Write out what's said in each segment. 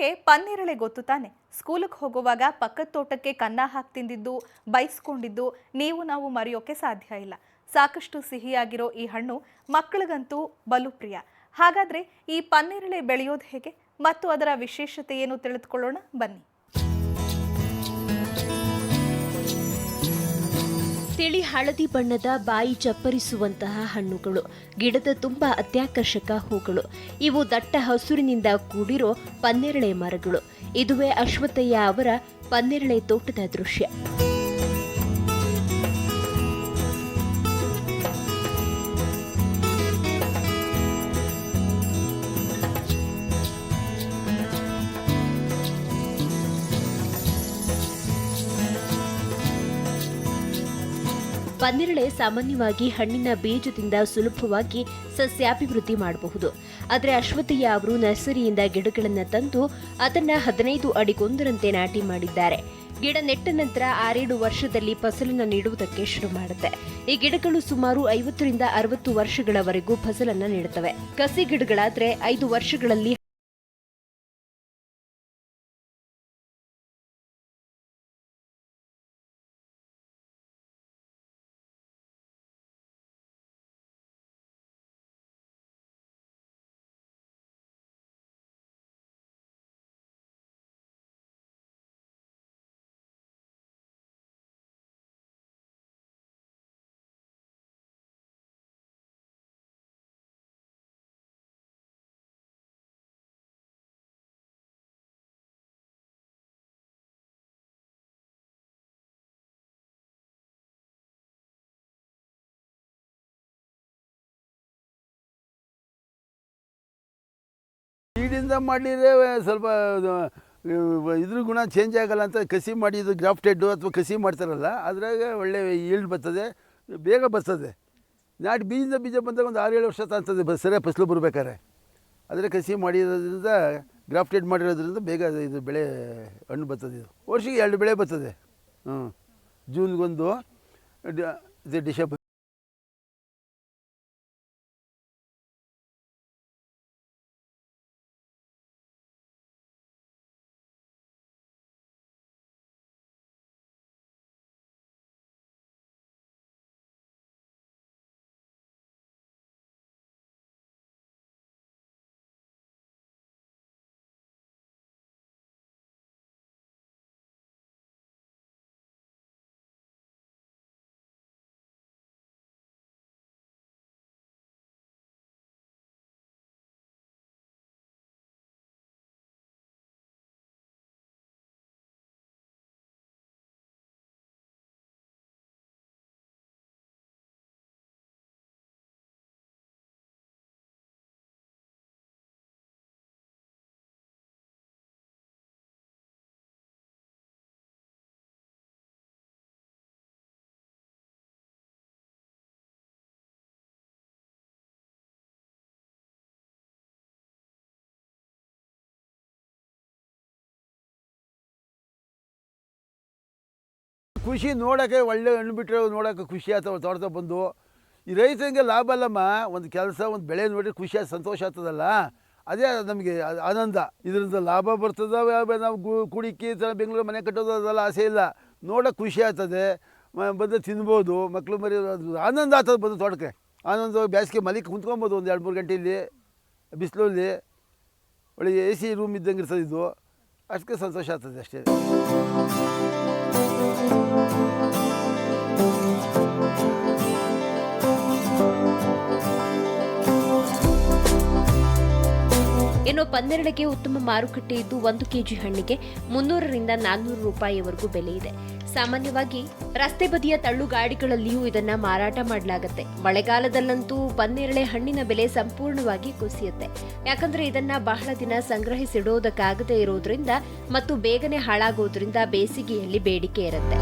ನಿಮಗೆ ಪನ್ನೀರಳೆ ಗೊತ್ತು ತಾನೆ? ಸ್ಕೂಲಿಗೆ ಹೋಗುವಾಗ ಪಕ್ಕದ ತೋಟಕ್ಕೆ ಕನ್ನ ಹಾಕಿ ತಿಂದಿದ್ದು, ಬೈಸ್ಕೊಂಡಿದ್ದು ನಾವು ಮರೆಯೋಕೆ ಸಾಧ್ಯ ಇಲ್ಲ. ಸಾಕಷ್ಟು ಸಿಹಿಯಾಗಿರೋ ಈ ಹಣ್ಣು ಮಕ್ಕಳಿಗಂತೂ ಬಲು ಪ್ರಿಯ. ಹಾಗಾದ್ರೆ ಈ ಪನ್ನೀರಳೆ ಬೆಳೆಯೋದು ಹೇಗೆ ಮತ್ತು ಅದರ ವಿಶೇಷತೆ ಏನು ತಿಳಿದುಕೊಳ್ಳೋಣ ಬನ್ನಿ. ತಿಳಿ ಹಳದಿ ಬಣ್ಣದ ಬಾಯಿ ಚಪ್ಪರಿಸುವಂತಹ ಹಣ್ಣುಗಳು, ಗಿಡದ ತುಂಬಾ ಅತ್ಯಾಕರ್ಷಕ ಹೂಗಳು. ಇವು ದಟ್ಟ ಹಸುರಿನಿಂದ ಕೂಡಿರೋ ಪನ್ನೇರಳೆ ಮರಗಳು. ಇದುವೇ ಅಶ್ವಥಯ್ಯ ಅವರ ಪನ್ನೇರಳೆ ತೋಟದ ದೃಶ್ಯ. ಪನ್ನೇರಳೆ ಸಾಮಾನ್ಯವಾಗಿ ಹಣ್ಣಿನ ಬೀಜದಿಂದ ಸುಲಭವಾಗಿ ಸಸ್ಯಾಭಿವೃದ್ಧಿ ಮಾಡಬಹುದು. ಆದರೆ ಅಶ್ವಥಯ್ಯ ಅವರು ನರ್ಸರಿಯಿಂದ ಗಿಡಗಳನ್ನು ತಂದು ಅದನ್ನು 15 ಅಡಿಗೊಂದರಂತೆ ನಾಟಿ ಮಾಡಿದ್ದಾರೆ. ಗಿಡ ನೆಟ್ಟ ನಂತರ 6-7 ವರ್ಷದಲ್ಲಿ ಫಸಲನ್ನು ನೀಡುವುದಕ್ಕೆ ಶುರು ಮಾಡುತ್ತೆ. ಈ ಗಿಡಗಳು ಸುಮಾರು 50ರಿಂದ 60 ವರ್ಷಗಳವರೆಗೂ ಫಸಲನ್ನು ನೀಡುತ್ತವೆ. ಕಸಿ ಗಿಡಗಳಾದ್ರೆ 5 ವರ್ಷಗಳಲ್ಲಿ ಸೀಡಿಂದ ಮಾಡಿದರೆ ಸ್ವಲ್ಪ ಇದ್ರ ಗುಣ ಚೇಂಜ್ ಆಗಲ್ಲ ಅಂತ ಕಸಿ ಮಾಡಿ ಇದು ಗ್ರಾಫ್ಟೆಡ್ಡು ಅಥವಾ ಕಸಿ ಮಾಡ್ತಾರಲ್ಲ, ಅದ್ರಾಗ ಒಳ್ಳೆ ಈಲ್ಡ್ ಬರ್ತದೆ, ಬೇಗ ಬರ್ತದೆ. ನಾಟಿ ಬೀಜ ಬಂದಾಗ ಒಂದು 6-7 ವರ್ಷ ತಾಗ್ತದೆ ಸರಿಯಾಗಿ ಫಸಲು ಬರಬೇಕಾದ್ರೆ. ಆದರೆ ಕಸಿ ಮಾಡಿರೋದ್ರಿಂದ ಗ್ರಾಫ್ಟೆಡ್ ಮಾಡಿರೋದ್ರಿಂದ ಬೇಗ ಇದು ಬೆಳೆ ಹಣ್ಣು ಬರ್ತದೆ. ಇದು ವರ್ಷಕ್ಕೆ 2 ಬೆಳೆ ಬರ್ತದೆ. ಜೂನ್ಗೊಂದು, ಡಿಸೆಂಬರ್. ಖುಷಿ ನೋಡೋಕ್ಕೆ, ಒಳ್ಳೆ ಹಣ್ಣು ಬಿಟ್ಟರೆ ನೋಡೋಕ್ಕೆ ಖುಷಿ ಆಗ್ತವೆ. ತೋಟದ ಬಂದು ಈ ರೈತನಿಗೆ ಲಾಭ ಅಲ್ಲಮ್ಮ, ಒಂದು ಕೆಲಸ ಒಂದು ಬೆಳೆ ನೋಡಿ ಖುಷಿ ಸಂತೋಷ ಆಗ್ತದಲ್ಲ, ಅದೇ ನಮಗೆ ಆನಂದ. ಇದರಿಂದ ಲಾಭ ಬರ್ತದೆ. ನಾವು ಕುಡಿಕಿ ಬೆಂಗಳೂರು ಮನೆ ಕಟ್ಟೋದು ಅದೆಲ್ಲ ಆಸೆ ಇಲ್ಲ. ನೋಡೋಕೆ ಖುಷಿ ಆಗ್ತದೆ, ಬಂದು ತಿನ್ಬೋದು, ಮಕ್ಕಳು ಮರಿ ಆನಂದ ಆಗ್ತದೆ. ಬಂದು ತೋಟಕ್ಕೆ ಆನಂದ. ಬೇಸಿಗೆ ಮಲಿಕ್ಕೆ ಕುಂತ್ಕೊಬೋದು ಒಂದು 2-3 ಗಂಟೆ ಇಲ್ಲಿ ಬಿಸಿಲಲ್ಲಿ. ಒಳ್ಳೆ AC ರೂಮ್ ಇದ್ದಂಗೆ ಇರ್ತದೆ ಇದು. ಅಷ್ಟಕ್ಕೆ ಸಂತೋಷ ಆಗ್ತದೆ ಅಷ್ಟೇ. ಇನ್ನು ಪನ್ನೇರಳೆಗೆ ಉತ್ತಮ ಮಾರುಕಟ್ಟೆ ಇದ್ದು 1 ಕೆಜಿ ಹಣ್ಣಿಗೆ 300ರಿಂದ 400 ರೂಪಾಯಿವರೆಗೂ ಬೆಲೆ ಇದೆ. ಸಾಮಾನ್ಯವಾಗಿ ರಸ್ತೆ ಬದಿಯ ತಳ್ಳು ಗಾಡಿಗಳಲ್ಲಿಯೂ ಇದನ್ನ ಮಾರಾಟ ಮಾಡಲಾಗುತ್ತೆ. ಮಳೆಗಾಲದಲ್ಲಂತೂ ಪನ್ನೇರಳೆ ಹಣ್ಣಿನ ಬೆಲೆ ಸಂಪೂರ್ಣವಾಗಿ ಕುಸಿಯುತ್ತೆ. ಯಾಕಂದ್ರೆ ಇದನ್ನ ಬಹಳ ದಿನ ಸಂಗ್ರಹಿಸಿಡೋದಕ್ಕಾಗದೇ ಇರೋದ್ರಿಂದ ಮತ್ತು ಬೇಗನೆ ಹಾಳಾಗೋದ್ರಿಂದ ಬೇಸಿಗೆಯಲ್ಲಿ ಬೇಡಿಕೆ ಇರುತ್ತೆ.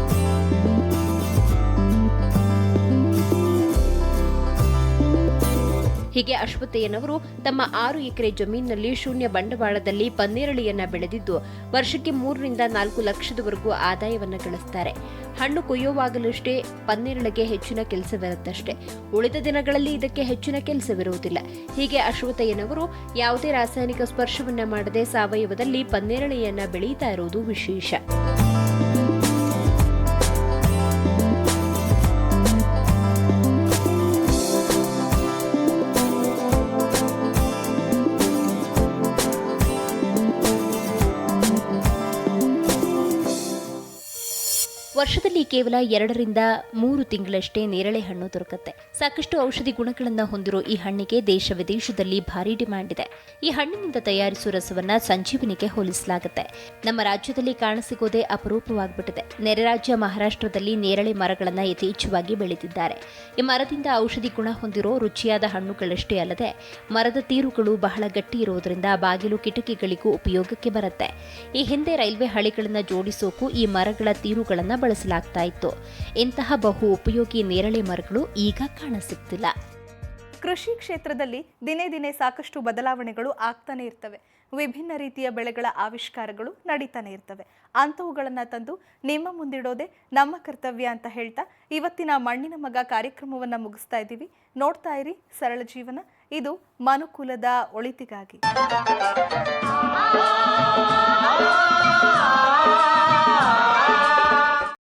ಹೀಗೆ ಅಶ್ವತ್ಥಯ್ಯನವರು ತಮ್ಮ 6 ಎಕರೆ ಜಮೀನಿನಲ್ಲಿ ಶೂನ್ಯ ಬಂಡವಾಳದಲ್ಲಿ ಪನ್ನೇರಳೆಯನ್ನ ಬೆಳೆದಿದ್ದು ವರ್ಷಕ್ಕೆ 3 ರಿಂದ 4 ಲಕ್ಷದವರೆಗೂ ಆದಾಯವನ್ನ ಗಳಿಸುತ್ತಾರೆ. ಹಣ್ಣು ಕೊಯ್ಯುವಾಗಲಷ್ಟೇ ಪನ್ನೇರಳೆಗೆ ಹೆಚ್ಚಿನ ಕೆಲಸವಿರುತ್ತಷ್ಟೇ, ಉಳಿದ ದಿನಗಳಲ್ಲಿ ಇದಕ್ಕೆ ಹೆಚ್ಚಿನ ಕೆಲಸವಿರುವುದಿಲ್ಲ. ಹೀಗೆ ಅಶ್ವತ್ಥಯ್ಯನವರು ಯಾವುದೇ ರಾಸಾಯನಿಕ ಸ್ಪರ್ಶವನ್ನ ಮಾಡದೆ ಸಾವಯವದಲ್ಲಿ ಪನ್ನೇರಳೆಯನ್ನ ಬೆಳೆಯುತ್ತಾ ಇರುವುದು ವಿಶೇಷ. ವರ್ಷದಲ್ಲಿ ಕೇವಲ 2 ರಿಂದ 3 ತಿಂಗಳಷ್ಟೇ ನೇರಳೆ ಹಣ್ಣು ದೊರಕುತ್ತೆ. ಸಾಕಷ್ಟು ಔಷಧಿ ಗುಣಗಳನ್ನು ಹೊಂದಿರೋ ಈ ಹಣ್ಣಿಗೆ ದೇಶ ವಿದೇಶದಲ್ಲಿ ಭಾರಿ ಡಿಮ್ಯಾಂಡ್ ಇದೆ. ಈ ಹಣ್ಣಿನಿಂದ ತಯಾರಿಸುವ ರಸವನ್ನ ಸಂಜೀವನಿಗೆ ಹೋಲಿಸಲಾಗುತ್ತೆ. ನಮ್ಮ ರಾಜ್ಯದಲ್ಲಿ ಕಾಣಸಿಗೋದೇ ಅಪರೂಪವಾಗ್ಬಿಟ್ಟಿದೆ. ನೆರೆ ರಾಜ್ಯ ಮಹಾರಾಷ್ಟ್ರದಲ್ಲಿ ನೇರಳೆ ಮರಗಳನ್ನ ಯಥೇಚ್ಛವಾಗಿ ಬೆಳೆದಿದ್ದಾರೆ. ಈ ಮರದಿಂದ ಔಷಧಿ ಗುಣ ಹೊಂದಿರೋ ರುಚಿಯಾದ ಹಣ್ಣುಗಳಷ್ಟೇ ಅಲ್ಲದೆ ಮರದ ತೀರುಗಳು ಬಹಳ ಗಟ್ಟಿ ಇರೋದ್ರಿಂದ ಬಾಗಿಲು ಕಿಟಕಿಗಳಿಗೂ ಉಪಯೋಗಕ್ಕೆ ಬರುತ್ತೆ. ಈ ಹಿಂದೆ ರೈಲ್ವೆ ಹಳಿಗಳನ್ನ ಜೋಡಿಸೋಕು ಈ ಮರಗಳ ತೀರುಗಳನ್ನ ಬಳಸಲಾಗ್ತಾ ಇತ್ತು. ಇಂತಹ ಬಹು ಉಪಯೋಗಿ ನೇರಳೆ ಮರಗಳು ಈಗ ಕಾಣಸಿಗ್ತಿಲ್ಲ. ಕೃಷಿ ಕ್ಷೇತ್ರದಲ್ಲಿ ದಿನೇ ದಿನೇ ಸಾಕಷ್ಟು ಬದಲಾವಣೆಗಳು ಆಗ್ತಾನೆ ಇರ್ತವೆ. ವಿಭಿನ್ನ ರೀತಿಯ ಬೆಳೆಗಳ ಆವಿಷ್ಕಾರಗಳು ನಡೀತಾನೆ ಇರ್ತವೆ. ಅಂಥವುಗಳನ್ನು ತಂದು ನಿಮ್ಮ ಮುಂದಿಡೋದೇ ನಮ್ಮ ಕರ್ತವ್ಯ ಅಂತ ಹೇಳ್ತಾ ಇವತ್ತಿನ ಮಣ್ಣಿನ ಮಗ ಕಾರ್ಯಕ್ರಮವನ್ನು ಮುಗಿಸ್ತಾ ಇದ್ದೀವಿ. ನೋಡ್ತಾ ಇರಿ ಸರಳ ಜೀವನ. ಇದು ಮನುಕುಲದ ಒಳಿತಿಗಾಗಿ.